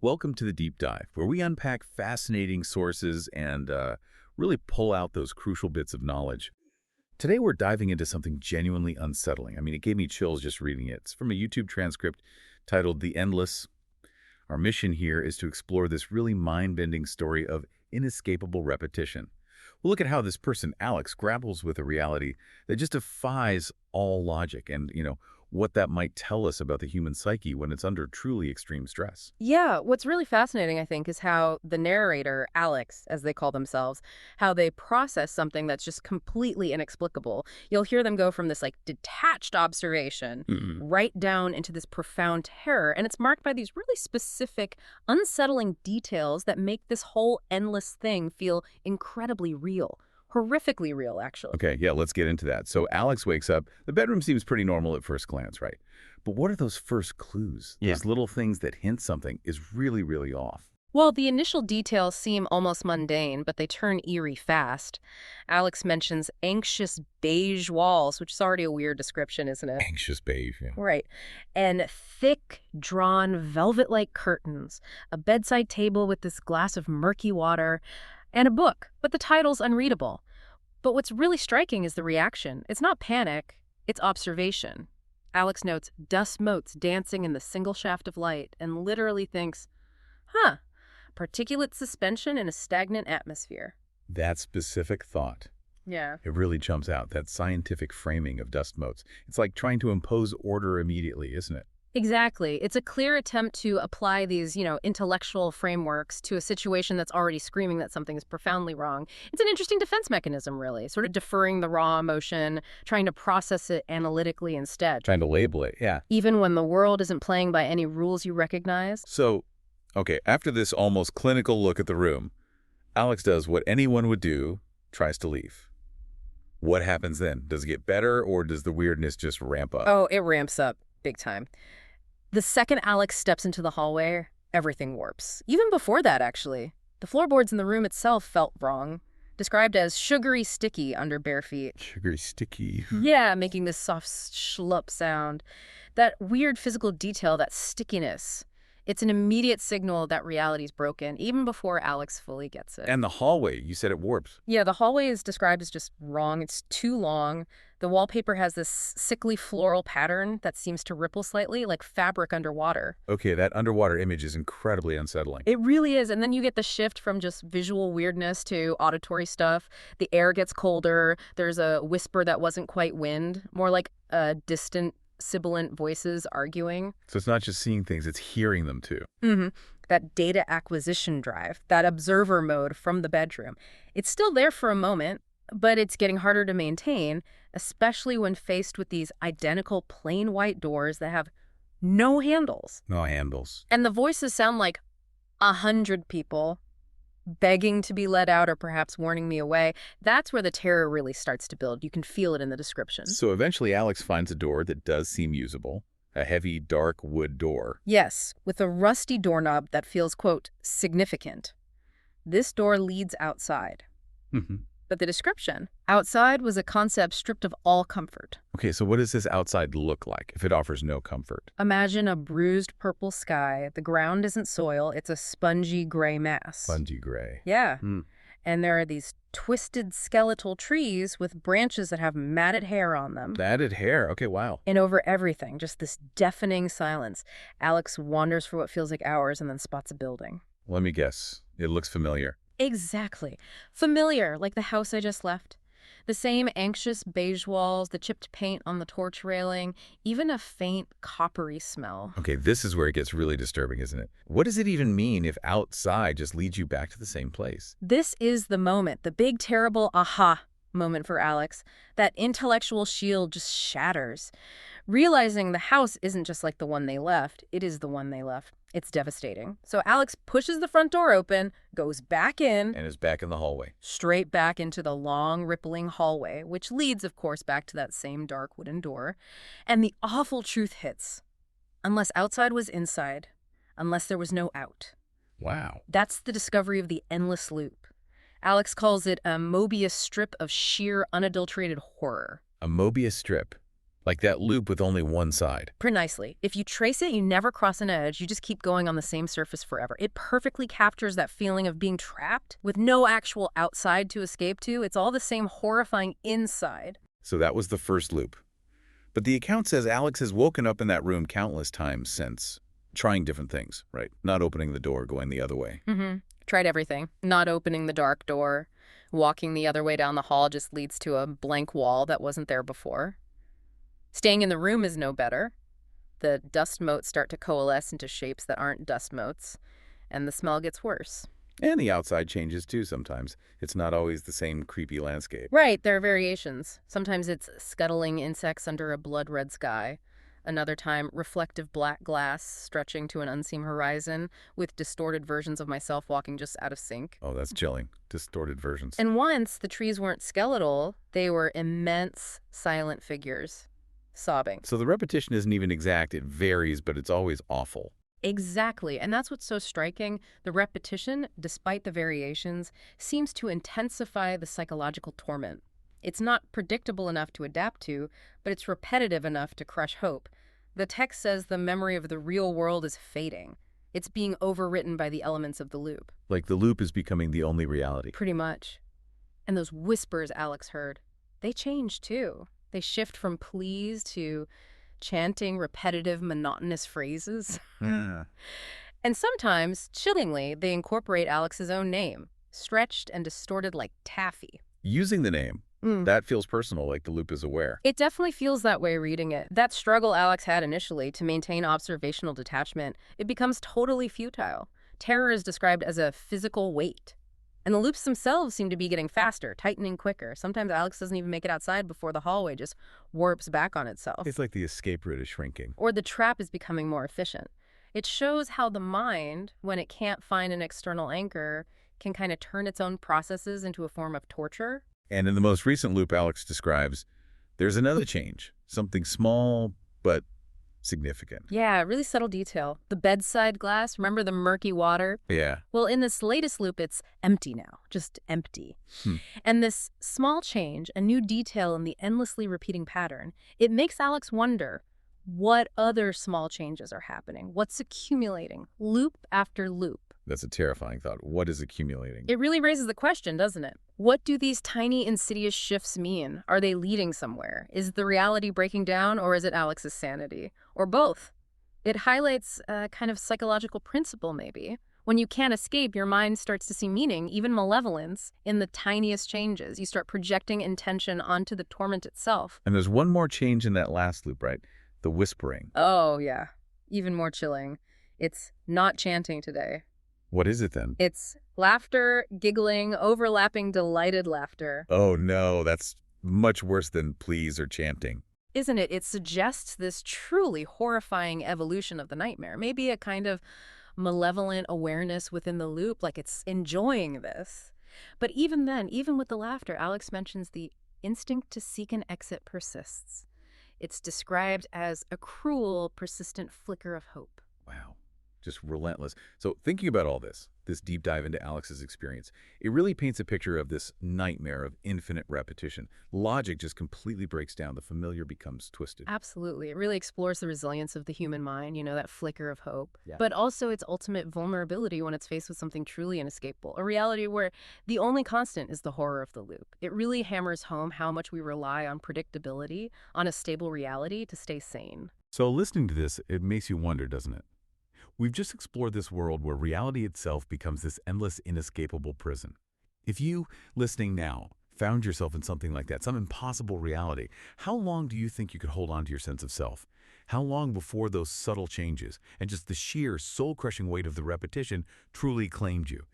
Welcome to the Deep Dive, where we unpack fascinating sources and really pull out those crucial bits of knowledge. Today, we're diving into something genuinely unsettling. I mean, it gave me chills just reading it. It's from a YouTube transcript titled The Endless. Our mission here is to explore this really mind-bending story of inescapable repetition. We'll look at how this person, Alex, grapples with a reality that just defies all logic and, what that might tell us about the human psyche when it's under truly extreme stress. Yeah, what's really fascinating, I think, is how the narrator, Alex, as they call themselves, how they process something that's just completely inexplicable. You'll hear them go from this detached observation Mm-mm. right down into this profound terror, and it's marked by these really specific, unsettling details that make this whole endless thing feel incredibly real. Horrifically real, actually. Okay, yeah, let's get into that. So Alex wakes up. The bedroom seems pretty normal at first glance, right? But what are those first clues? Yeah. Those little things that hint something is really, really off. Well, the initial details seem almost mundane, but they turn eerie fast. Alex mentions anxious beige walls, which is already a weird description, isn't it? Anxious beige, yeah. Right. And thick, drawn, velvet-like curtains, a bedside table with this glass of murky water, and a book, but the title's unreadable. But what's really striking is the reaction. It's not panic, it's observation. Alex notes dust motes dancing in the single shaft of light and literally thinks, particulate suspension in a stagnant atmosphere. That specific thought, Yeah. it really jumps out, that scientific framing of dust motes. It's like trying to impose order immediately, isn't it? Exactly. It's a clear attempt to apply these, intellectual frameworks to a situation that's already screaming that something is profoundly wrong. It's an interesting defense mechanism, really, sort of deferring the raw emotion, trying to process it analytically instead, Trying to label it, yeah. even when the world isn't playing by any rules you recognize. So, okay, after this almost clinical look at the room, Alex does what anyone would do, tries to leave. What happens then? Does it get better, or does the weirdness just ramp up? Oh, it ramps up big time. The second Alex steps into the hallway, everything warps. Even before that, actually. The floorboards in the room itself felt wrong, described as sugary sticky under bare feet. Sugary sticky. Yeah, making this soft schlup sound. That weird physical detail, that stickiness. It's an immediate signal that reality's broken, even before Alex fully gets it. And the hallway, you said it warps. Yeah, the hallway is described as just wrong. It's too long. The wallpaper has this sickly floral pattern that seems to ripple slightly, like fabric underwater. Okay, that underwater image is incredibly unsettling. It really is. And then you get the shift from just visual weirdness to auditory stuff. The air gets colder. There's a whisper that wasn't quite wind, more like a distant sibilant voices arguing. So it's not just seeing things, it's hearing them too. That data acquisition drive, that observer mode from the bedroom. It's still there for a moment, but it's getting harder to maintain, especially when faced with these identical plain white doors that have no handles. No handles. And the voices sound like 100 people begging to be let out or perhaps warning me away. That's where the terror really starts to build. You can feel it in the description. So eventually Alex finds a door that does seem usable. A heavy, dark wood door. Yes, with a rusty doorknob that feels, quote, significant. This door leads outside. But the description, outside was a concept stripped of all comfort. Okay, so what does this outside look like if it offers no comfort? Imagine a bruised purple sky. The ground isn't soil, it's a spongy gray mass. Spongy gray. Yeah. And there are these twisted skeletal trees with branches that have matted hair on them. Matted hair. Okay, wow. And over everything, just this deafening silence. Alex wanders for what feels like hours and then spots a building. Let me guess. It looks familiar. Exactly. Familiar, like the house I just left. The same anxious beige walls, the chipped paint on the torch railing, even a faint coppery smell. Okay, this is where it gets really disturbing, isn't it? What does it even mean if outside just leads you back to the same place? This is the moment, the big, terrible aha moment for Alex. That intellectual shield just shatters. Realizing the house isn't just like the one they left, it is the one they left. It's devastating. So Alex pushes the front door open, goes back in, And is back in the hallway. straight back into the long, rippling hallway, which leads, of course, back to that same dark wooden door. And the awful truth hits. Unless outside was inside, unless there was no out. Wow. That's the discovery of the endless loop. Alex calls it a Mobius strip of sheer, unadulterated horror. A Mobius strip. Like that loop with only one side. Precisely. If you trace it, you never cross an edge. You just keep going on the same surface forever. It perfectly captures that feeling of being trapped with no actual outside to escape to. It's all the same horrifying inside. So that was the first loop. But the account says Alex has woken up in that room countless times since, trying different things, right? Not opening the door, going the other way. Tried everything. Not opening the dark door. Walking the other way down the hall just leads to a blank wall that wasn't there before. Staying in the room is no better. The dust motes start to coalesce into shapes that aren't dust motes, and the smell gets worse. And the outside changes too sometimes. It's not always the same creepy landscape. Right, there are variations. Sometimes it's scuttling insects under a blood-red sky. Another time, reflective black glass stretching to an unseen horizon with distorted versions of myself walking just out of sync. Oh, that's chilling. Distorted versions. And once, the trees weren't skeletal, they were immense, silent figures. Sobbing. So the repetition isn't even exact. It varies, but it's always awful. Exactly, and that's what's so striking. The repetition, despite the variations, seems to intensify the psychological torment. It's not predictable enough to adapt to, but it's repetitive enough to crush hope. The text says the memory of the real world is fading. It's being overwritten by the elements of the loop. Like the loop is becoming the only reality. Pretty much. And those whispers Alex heard, they change too. They shift from pleas to chanting repetitive, monotonous phrases. Yeah. And sometimes, chillingly, they incorporate Alex's own name, stretched and distorted like taffy. Using the name, that feels personal, like the loop is aware. It definitely feels that way reading it. That struggle Alex had initially to maintain observational detachment, it becomes totally futile. Terror is described as a physical weight. And the loops themselves seem to be getting faster, tightening quicker. Sometimes Alex doesn't even make it outside before the hallway just warps back on itself. It's like the escape route is shrinking. Or the trap is becoming more efficient. It shows how the mind, when it can't find an external anchor, can kind of turn its own processes into a form of torture. And in the most recent loop Alex describes, there's another change. Something small, but significant. Yeah, really subtle detail. The bedside glass, remember the murky water? Yeah. Well, in this latest loop, it's empty now, just empty. And this small change, a new detail in the endlessly repeating pattern, it makes Alex wonder what other small changes are happening, what's accumulating, loop after loop. That's a terrifying thought. What is accumulating? It really raises the question, doesn't it? What do these tiny, insidious shifts mean? Are they leading somewhere? Is the reality breaking down, or is it Alex's sanity? Or both? It highlights a kind of psychological principle, maybe. When you can't escape, your mind starts to see meaning, even malevolence, in the tiniest changes. You start projecting intention onto the torment itself. And there's one more change in that last loop, right? The whispering. Oh, yeah. Even more chilling. It's not chanting today. What is it then? It's laughter, giggling, overlapping delighted laughter. Oh no, that's much worse than please or chanting. Isn't it? It suggests this truly horrifying evolution of the nightmare. Maybe a kind of malevolent awareness within the loop, like it's enjoying this. But even then, even with the laughter, Alex mentions the instinct to seek an exit persists. It's described as a cruel, persistent flicker of hope. Wow. Just relentless. So thinking about all this deep dive into Alex's experience, it really paints a picture of this nightmare of infinite repetition. Logic just completely breaks down. The familiar becomes twisted. Absolutely. It really explores the resilience of the human mind, that flicker of hope, Yeah. but also its ultimate vulnerability when it's faced with something truly inescapable, a reality where the only constant is the horror of the loop. It really hammers home how much we rely on predictability, on a stable reality to stay sane. So listening to this, it makes you wonder, doesn't it? We've just explored this world where reality itself becomes this endless, inescapable prison. If you, listening now, found yourself in something like that, some impossible reality, how long do you think you could hold on to your sense of self? How long before those subtle changes and just the sheer soul-crushing weight of the repetition truly claimed you?